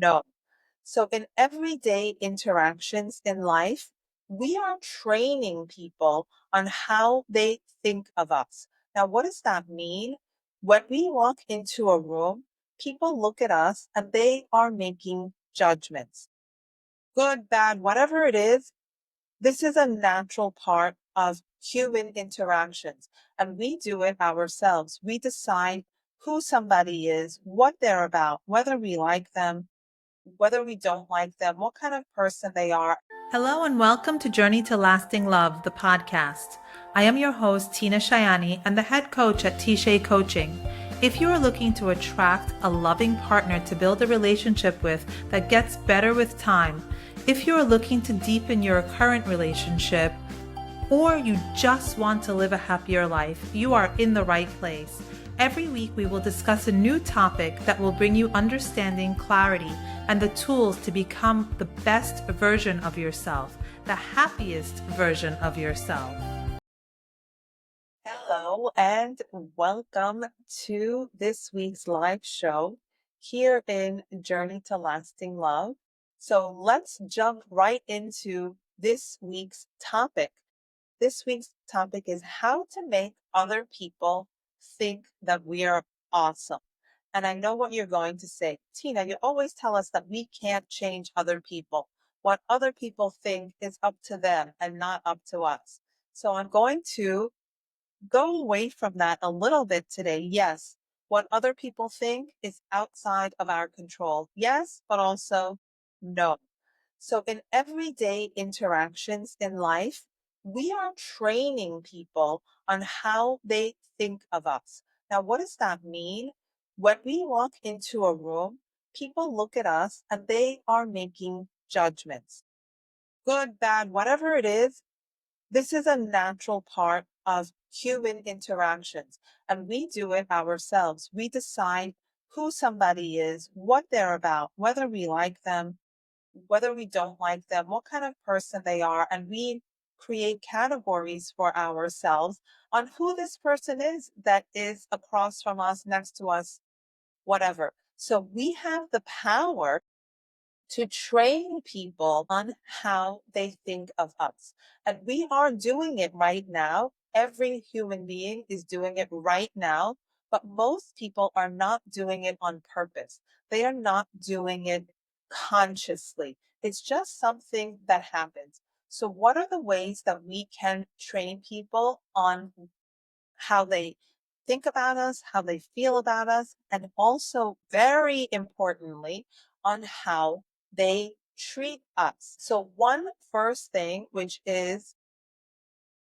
no. So in everyday interactions in life, we are training people on how they think of us. Now, what does that mean? When we walk into a room, people look at us and they are making judgments. Good, bad, whatever it is, this is a natural part of human interactions, and we do it ourselves. We decide who somebody is, what they're about, whether we like them, whether we don't like them, what kind of person they are. Hello and welcome to Journey to Lasting Love, the podcast. I am your host, Tina Shayani, and the head coach at T-Shay Coaching. If you are looking to attract a loving partner to build a relationship with that gets better with time, if you are looking to deepen your current relationship, or you just want to live a happier life, you are in the right place. Every week, we will discuss a new topic that will bring you understanding, clarity, and the tools to become the best version of yourself, the happiest version of yourself. Hello, and welcome to this week's live show here in Journey to Lasting Love. So let's jump right into this week's topic. This week's topic is how to make other people think that we are awesome. And I know what you're going to say. Tina, you always tell us that we can't change other people. What other people think is up to them and not up to us. So I'm going to go away from that a little bit today. Yes, what other people think is outside of our control. Yes, but also no. So in everyday interactions in life, we are training people on how they think of us. Now, what does that mean? When we walk into a room, people look at us and they are making judgments. Good, bad, whatever it is, this is a natural part of human interactions, and we do it ourselves. We decide who somebody is, what they're about, whether we like them, whether we don't like them, what kind of person they are, and we create categories for ourselves on who this person is that is across from us, next to us, whatever. So we have the power to train people on how they think of us. And we are doing it right now. Every human being is doing it right now, but most people are not doing it on purpose. They are not doing it consciously. It's just something that happens. So, what are the ways that we can train people on how they think about us, how they feel about us, and also, very importantly, on how they treat us? So, one first thing, which is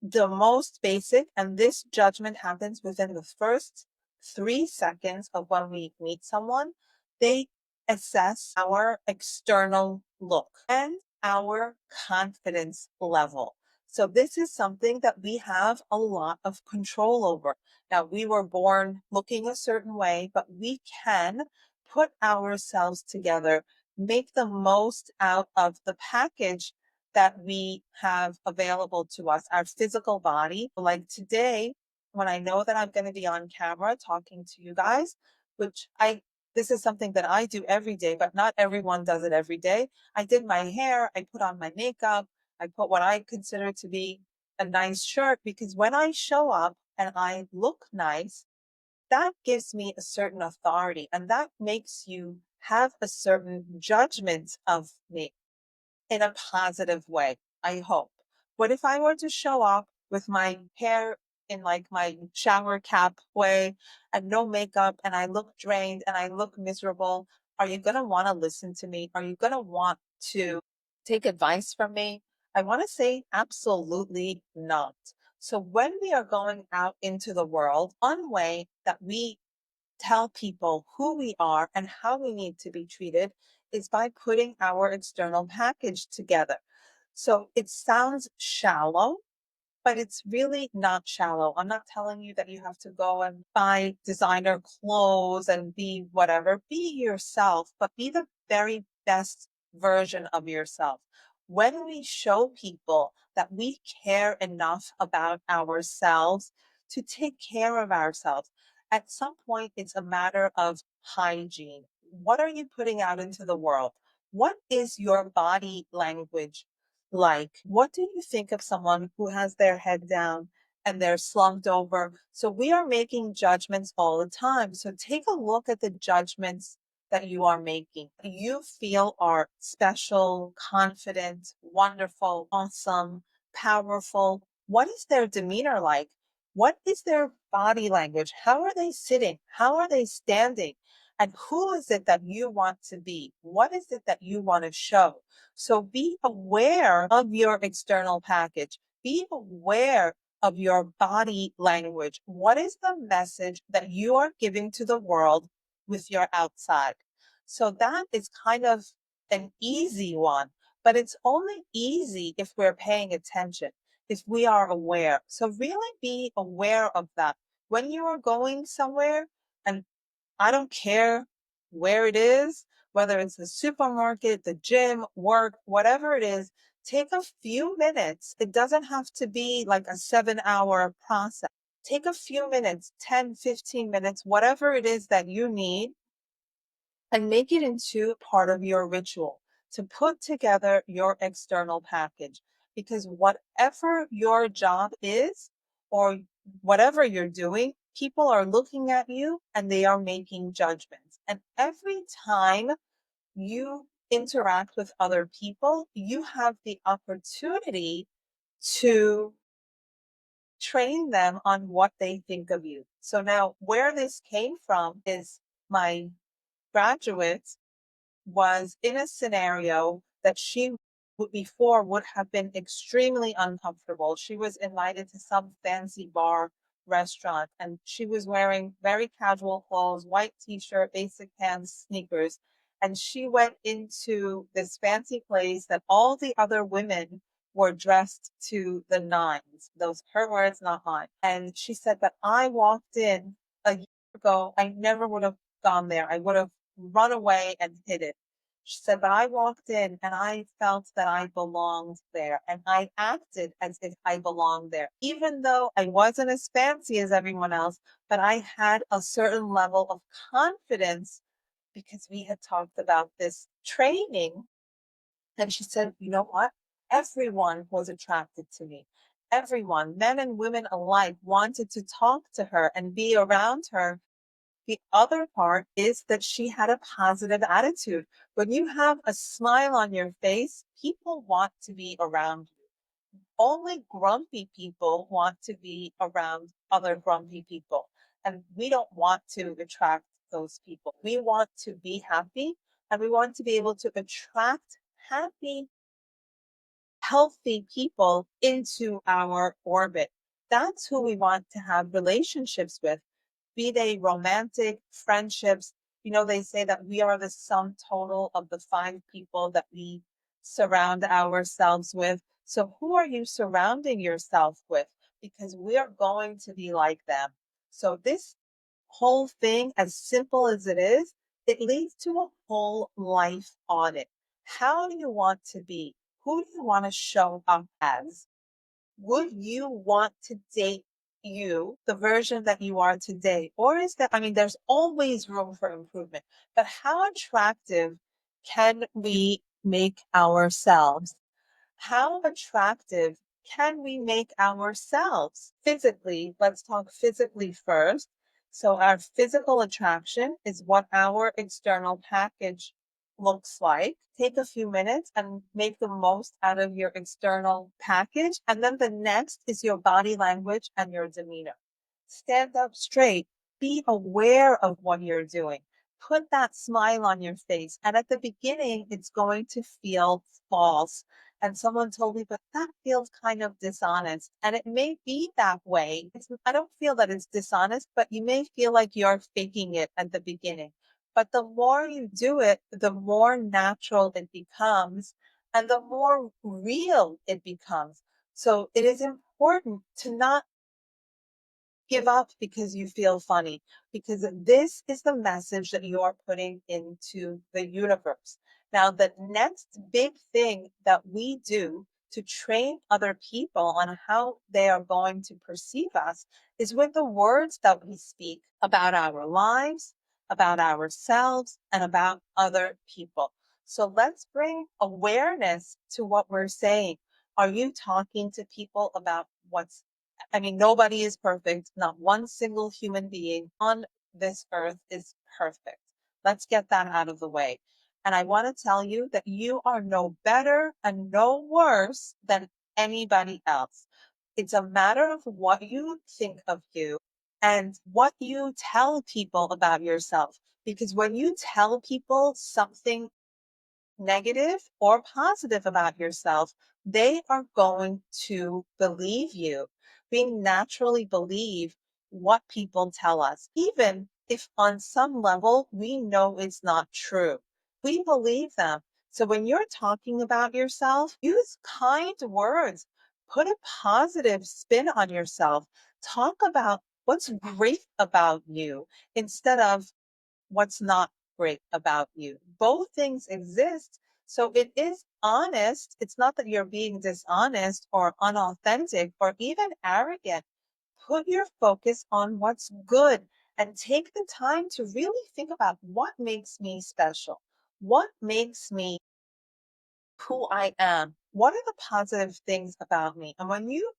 the most basic, and this judgment happens within the first 3 seconds of when we meet someone, they assess our external look and our confidence level. So this is something that we have a lot of control over. Now, we were born looking a certain way, but we can put ourselves together, make the most out of the package that we have available to us, our physical body. Like today, when I know that I'm going to be on camera talking to you guys, which this is something that I do every day, but not everyone does it every day. I did my hair, I put on my makeup, I put what I consider to be a nice shirt, because when I show up and I look nice, that gives me a certain authority, and that makes you have a certain judgment of me in a positive way, I hope. But if I were to show up with my hair in like my shower cap way and no makeup and I look drained and I look miserable, are you going to want to listen to me? Are you going to want to take advice from me? I want to say absolutely not. So when we are going out into the world, one way that we tell people who we are and how we need to be treated is by putting our external package together. So it sounds shallow, but it's really not shallow. I'm not telling you that you have to go and buy designer clothes and be whatever. Be yourself, but be the very best version of yourself. When we show people that we care enough about ourselves to take care of ourselves, at some point it's a matter of hygiene. What are you putting out into the world? What is your body language like? What do you think of someone who has their head down and they're slumped over? So we are making judgments all the time. So take a look at the judgments that you are making. You feel are special, confident, wonderful, awesome, powerful. What is their demeanor like? What is their body language? How are they sitting? How are they standing? And who is it that you want to be? What is it that you want to show? So be aware of your external package. Be aware of your body language. What is the message that you are giving to the world with your outside? So that is kind of an easy one, but it's only easy if we're paying attention, if we are aware. So really be aware of that. When you are going somewhere, and I don't care where it is, whether it's the supermarket, the gym, work, whatever it is, take a few minutes. It doesn't have to be like a 7 hour process. Take a few minutes, 10, 15 minutes, whatever it is that you need, and make it into part of your ritual to put together your external package. Because whatever your job is or whatever you're doing, people are looking at you and they are making judgments. And every time you interact with other people, you have the opportunity to train them on what they think of you. So now, where this came from is my graduates was in a scenario that she before would have been extremely uncomfortable. She was invited to some fancy bar restaurant and she was wearing very casual clothes, white t-shirt, basic pants, sneakers. And she went into this fancy place that all the other women were dressed to the nines. Those her words, not mine. And she said that I walked in a year ago, I never would have gone there. I would have run away and hid it. She said, but I walked in and I felt that I belonged there and I acted as if I belonged there, even though I wasn't as fancy as everyone else, but I had a certain level of confidence because we had talked about this training. And she said, you know what? Everyone was attracted to me. Everyone, men and women alike, wanted to talk to her and be around her. The other part is that she had a positive attitude. When you have a smile on your face, people want to be around you. Only grumpy people want to be around other grumpy people. And we don't want to attract those people. We want to be happy and we want to be able to attract happy, healthy people into our orbit. That's who we want to have relationships with, be they romantic, friendships. You know, they say that we are the sum total of the 5 people that we surround ourselves with. So, who are you surrounding yourself with? Because we are going to be like them. So, this whole thing, as simple as it is, it leads to a whole life audit. How do you want to be? Who do you want to show up as? Would you want to date you, the version that you are today? Or is that, I mean, there's always room for improvement, but how attractive can we make ourselves? How attractive can we make ourselves physically? Let's talk physically first. So, our physical attraction is what our external package looks like. Take a few minutes and make the most out of your external package. And then the next is your body language and your demeanor. Stand up straight. Be aware of what you're doing. Put that smile on your face. And at the beginning, it's going to feel false. And someone told me, but that feels kind of dishonest. And it may be that way. I don't feel that it's dishonest, but you may feel like you're faking it at the beginning. But the more you do it, the more natural it becomes and the more real it becomes. So it is important to not give up because you feel funny, because this is the message that you are putting into the universe. Now, the next big thing that we do to train other people on how they are going to perceive us is with the words that we speak about our lives, about ourselves, and about other people. So let's bring awareness to what we're saying. Are you talking to people about nobody is perfect. Not one single human being on this earth is perfect. Let's get that out of the way. And I want to tell you that you are no better and no worse than anybody else. It's a matter of what you think of you and what you tell people about yourself. Because when you tell people something negative or positive about yourself, they are going to believe you. We naturally believe what people tell us, even if on some level we know it's not true. We believe them. So when you're talking about yourself, use kind words, put a positive spin on yourself, talk about what's great about you instead of what's not great about you. Both things exist. So it is honest. It's not that you're being dishonest or unauthentic or even arrogant. Put your focus on what's good and take the time to really think about what makes me special. What makes me who I am. What are the positive things about me? And when you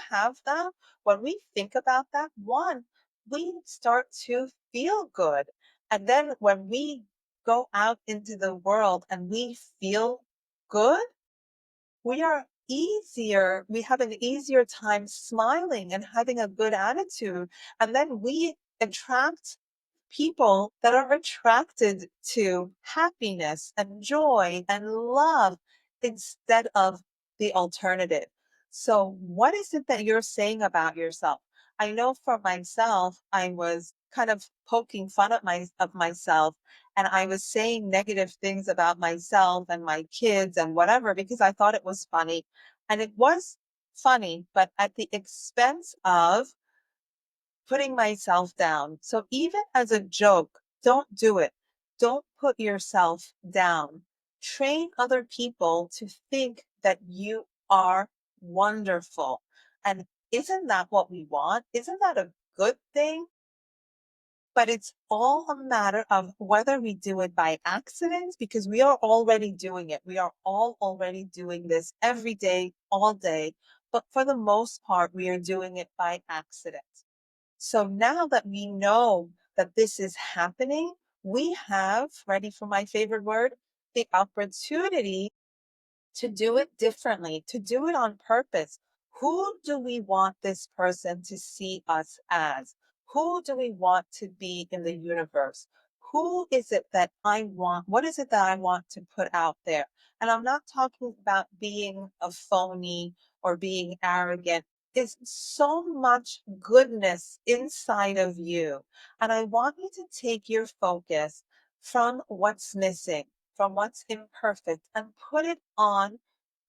have them, when we think about that, one, we start to feel good. And then when we go out into the world and we feel good, we have an easier time smiling and having a good attitude. And then we attract people that are attracted to happiness and joy and love instead of the alternative. So, what is it that you're saying about yourself? I know for myself, I was kind of poking fun of myself, and I was saying negative things about myself and my kids and whatever because I thought it was funny. And it was funny, but at the expense of putting myself down. So even as a joke, don't do it. Don't put yourself down. Train other people to think that you are wonderful. And isn't that what we want? Isn't that a good thing? But it's all a matter of whether we do it by accident, because we are already doing it. We are all already doing this every day, all day. But for the most part, we are doing it by accident. So now that we know that this is happening, we have, ready for my favorite word, the opportunity to do it differently, to do it on purpose. Who do we want this person to see us as? Who do we want to be in the universe? Who is it that I want? What is it that I want to put out there? And I'm not talking about being a phony or being arrogant. There's so much goodness inside of you. And I want you to take your focus from what's missing, from what's imperfect, and put it on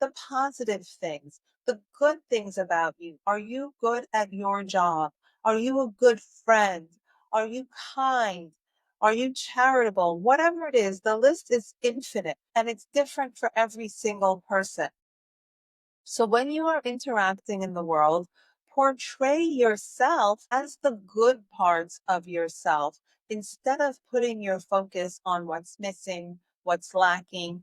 the positive things, the good things about you. Are you good at your job? Are you a good friend? Are you kind? Are you charitable? Whatever it is, the list is infinite and it's different for every single person. So when you are interacting in the world, portray yourself as the good parts of yourself instead of putting your focus on what's missing, what's lacking.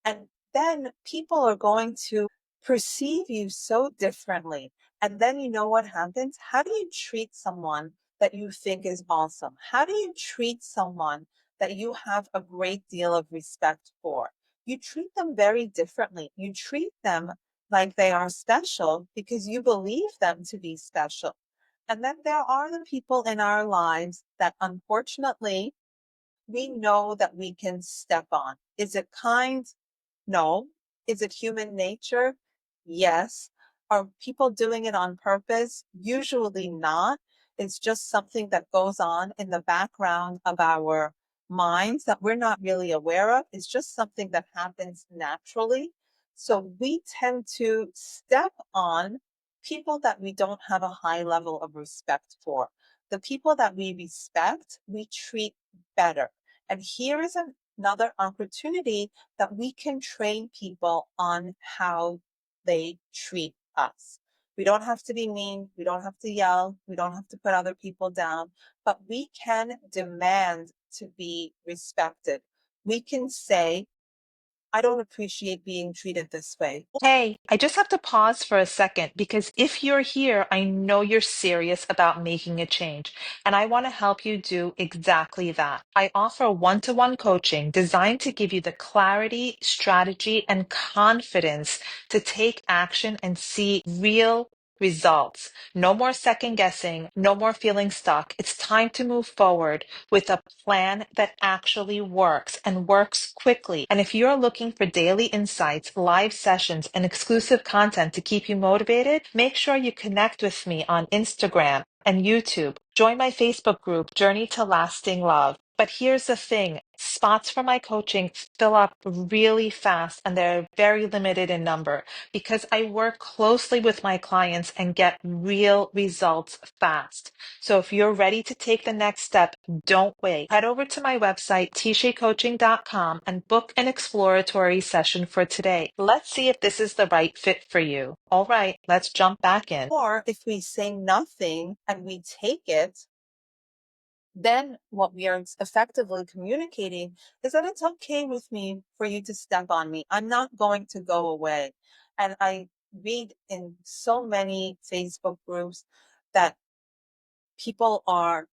And then people are going to perceive you so differently. And then you know what happens? How do you treat someone that you think is awesome? How do you treat someone that you have a great deal of respect for? You treat them very differently. You treat them like they are special because you believe them to be special. And then there are the people in our lives that unfortunately we know that we can step on. Is it kind? No. Is it human nature? Yes. Are people doing it on purpose? Usually not. It's just something that goes on in the background of our minds that we're not really aware of. It's just something that happens naturally. So we tend to step on people that we don't have a high level of respect for. The people that we respect, we treat better. And here is another opportunity that we can train people on how they treat us. We don't have to be mean. We don't have to yell. We don't have to put other people down, but we can demand to be respected. We can say, I don't appreciate being treated this way. Hey, I just have to pause for a second because if you're here, I know you're serious about making a change, and I want to help you do exactly that. I offer one-to-one coaching designed to give you the clarity, strategy, and confidence to take action and see real results. No more second guessing, no more feeling stuck. It's time to move forward with a plan that actually works and works quickly. And if you're looking for daily insights, live sessions, and exclusive content to keep you motivated, make sure you connect with me on Instagram and YouTube. Join my Facebook group, Journey to Lasting Love. But here's the thing, spots for my coaching fill up really fast and they're very limited in number because I work closely with my clients and get real results fast. So if you're ready to take the next step, don't wait. Head over to my website, tshaycoaching.com, and book an exploratory session for today. Let's see if this is the right fit for you. All right, let's jump back in. Or if we say nothing and we take it, then what we are effectively communicating is that it's okay with me for you to step on me. I'm not going to go away. And I read in so many Facebook groups that people are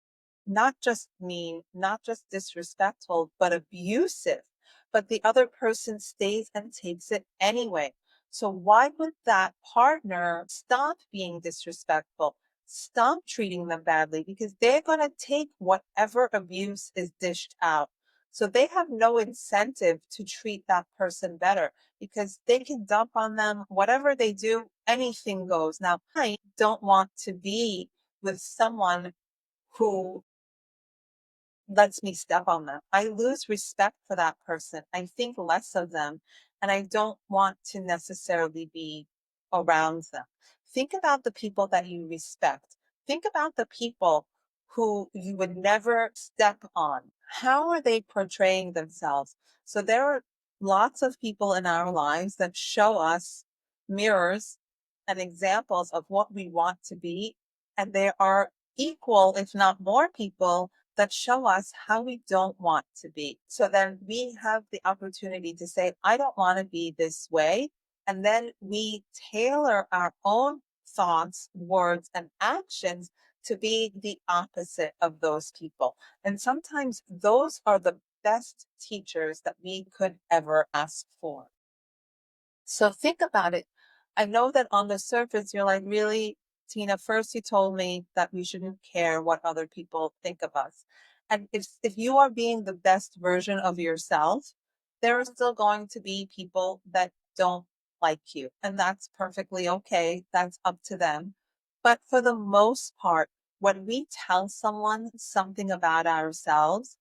not just mean, not just disrespectful, but abusive. But the other person stays and takes it anyway. So why would that partner stop being disrespectful? Stop treating them badly because they're going to take whatever abuse is dished out. So they have no incentive to treat that person better because they can dump on them, whatever they do, anything goes. Now, I don't want to be with someone who lets me step on them. I lose respect for that person. I think less of them, and I don't want to necessarily be around them. Think about the people that you respect. Think about the people who you would never step on. How are they portraying themselves? So there are lots of people in our lives that show us mirrors and examples of what we want to be. And there are equal, if not more people that show us how we don't want to be. So then we have the opportunity to say, I don't want to be this way. And then we tailor our own thoughts, words, and actions to be the opposite of those people. And sometimes those are the best teachers that we could ever ask for. So think about it. I know that on the surface, you're like, really, Tina, first you told me that we shouldn't care what other people think of us. And if you are being the best version of yourself, there are still going to be people that don't like you. And that's perfectly okay. That's up to them. But for the most part, when we tell someone something about ourselves,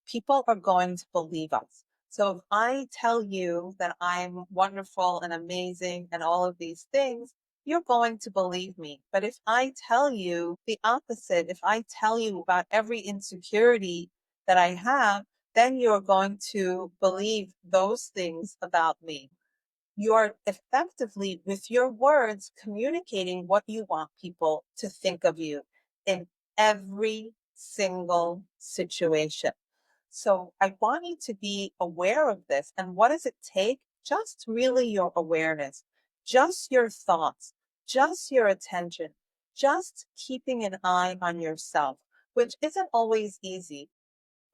people are going to believe us. So if I tell you that I'm wonderful and amazing and all of these things, you're going to believe me. But if I tell you the opposite, if I tell you about every insecurity that I have, then you're going to believe those things about me. You're effectively, with your words, communicating what you want people to think of you in every single situation. So I want you to be aware of this. And what does it take? Just really your awareness, just your thoughts, just your attention, just keeping an eye on yourself, which isn't always easy,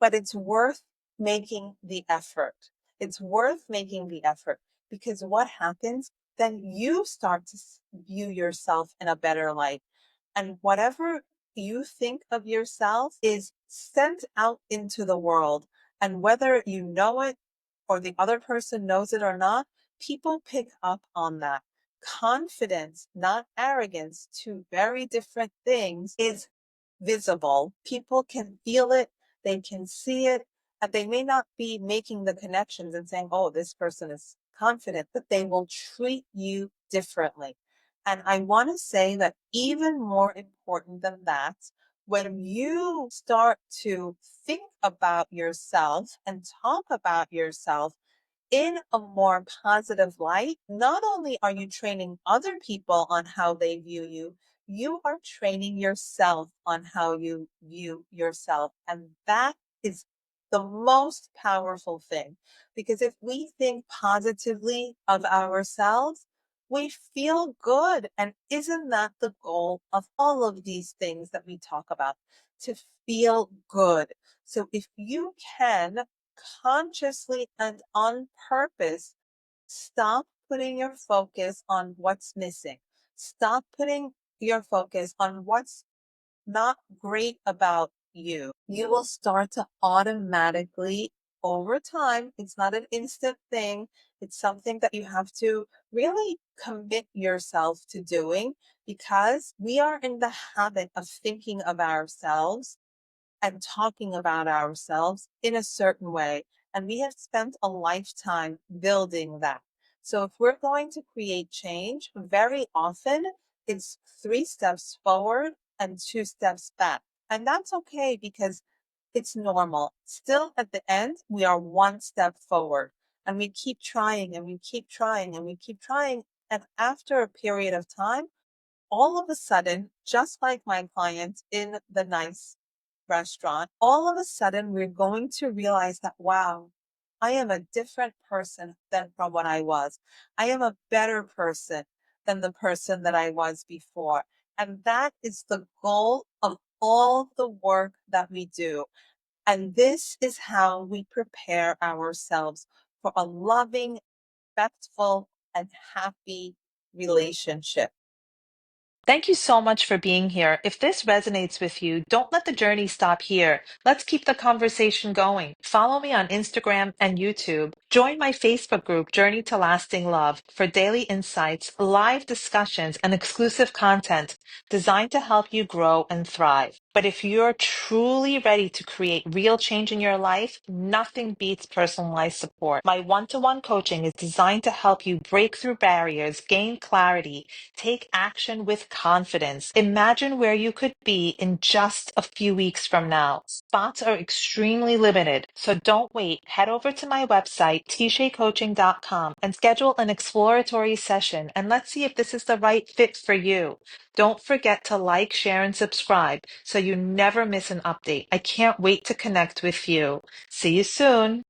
but it's worth making the effort. It's worth making the effort because what happens? Then you start to view yourself in a better light. And whatever you think of yourself is sent out into the world. And whether you know it or the other person knows it or not, people pick up on that. Confidence, not arrogance, two very different things, is visible. People can feel it, they can see it, and they may not be making the connections and saying, oh, this person is confident, but they will treat you differently. And I want to say that even more important than that, when you start to think about yourself and talk about yourself in a more positive light, not only are you training other people on how they view you, you are training yourself on how you view yourself. And that is the most powerful thing. Because if we think positively of ourselves, we feel good. And isn't that the goal of all of these things that we talk about? To feel good. So if you can consciously and on purpose stop putting your focus on what's missing, stop putting your focus on what's not great about you will start to automatically, over time, it's not an instant thing. It's something that you have to really commit yourself to doing because we are in the habit of thinking of ourselves and talking about ourselves in a certain way. And we have spent a lifetime building that. So if we're going to create change, very often it's 3 steps forward and 2 steps back. And that's okay because it's normal. Still, at the end, we are 1 step forward and we keep trying and we keep trying and we keep trying. And after a period of time, all of a sudden, just like my client in the nice restaurant, all of a sudden we're going to realize that, wow, I am a different person than from what I was. I am a better person than the person that I was before. And that is the goal of all the work that we do. And this is how we prepare ourselves for a loving, respectful, and happy relationship. Thank you so much for being here. If this resonates with you, don't let the journey stop here. Let's keep the conversation going. Follow me on Instagram and YouTube. Join my Facebook group, Journey to Lasting Love, for daily insights, live discussions, and exclusive content designed to help you grow and thrive. But if you're truly ready to create real change in your life, nothing beats personalized support. My one-to-one coaching is designed to help you break through barriers, gain clarity, take action with confidence. Imagine where you could be in just a few weeks from now. Spots are extremely limited, so don't wait. Head over to my website, tshaycoaching.com, and schedule an exploratory session, and let's see if this is the right fit for you. Don't forget to like, share, and subscribe so you never miss an update. I can't wait to connect with you. See you soon.